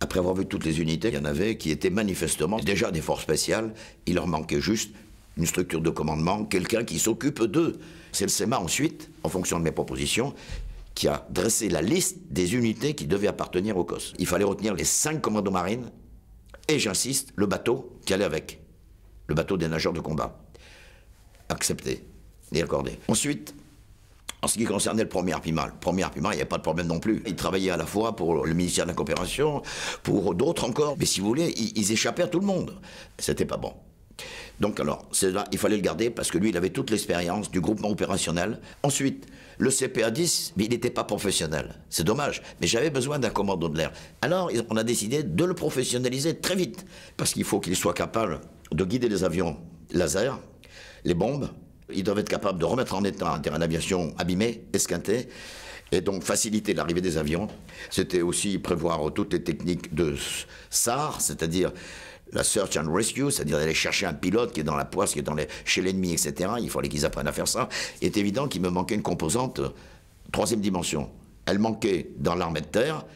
Après avoir vu toutes les unités, il y en avait qui étaient manifestement déjà des forces spéciales. Il leur manquait juste une structure de commandement, quelqu'un qui s'occupe d'eux. C'est le SEMA ensuite, en fonction de mes propositions, qui a dressé la liste des unités qui devaient appartenir au COS. Il fallait retenir les 5 commandos marines et, j'insiste, le bateau qui allait avec. Le bateau des nageurs de combat. Accepté et accordé. Ensuite, en ce qui concernait le premier Arpimal, il n'y avait pas de problème non plus. Il travaillait à la fois pour le ministère de la Coopération, pour d'autres encore. Mais si vous voulez, ils échappaient à tout le monde. C'était pas bon. Donc alors, là, il fallait le garder parce que lui, il avait toute l'expérience du groupement opérationnel. Ensuite, le CPA-10, mais il n'était pas professionnel. C'est dommage, mais j'avais besoin d'un commando de l'air. Alors, on a décidé de le professionnaliser très vite. Parce qu'il faut qu'il soit capable de guider les avions laser, les bombes. Ils doivent être capables de remettre en état un terrain d'aviation abîmé, esquinté, et donc faciliter l'arrivée des avions. C'était aussi prévoir toutes les techniques de SAR, c'est-à-dire la Search and Rescue, c'est-à-dire d'aller chercher un pilote qui est dans la poisse, qui est chez l'ennemi, etc. Il fallait qu'ils apprennent à faire ça. Il est évident qu'il me manquait une composante troisième dimension. Elle manquait dans l'armée de terre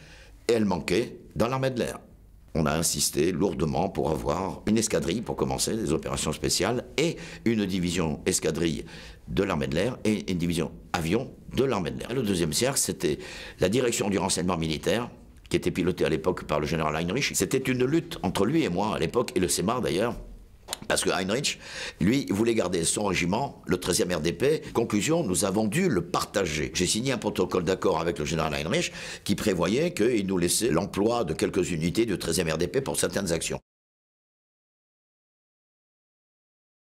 et elle manquait dans l'armée de l'air. On a insisté lourdement pour avoir une escadrille, pour commencer, des opérations spéciales, et une division escadrille de l'armée de l'air et une division avion de l'armée de l'air. Le deuxième cercle, c'était la direction du renseignement militaire, qui était pilotée à l'époque par le général Heinrich. C'était une lutte entre lui et moi, à l'époque, et le CEMAR d'ailleurs, parce que Heinrich, lui, voulait garder son régiment, le 13e RDP. Conclusion, nous avons dû le partager. J'ai signé un protocole d'accord avec le général Heinrich qui prévoyait qu'il nous laissait l'emploi de quelques unités du 13e RDP pour certaines actions.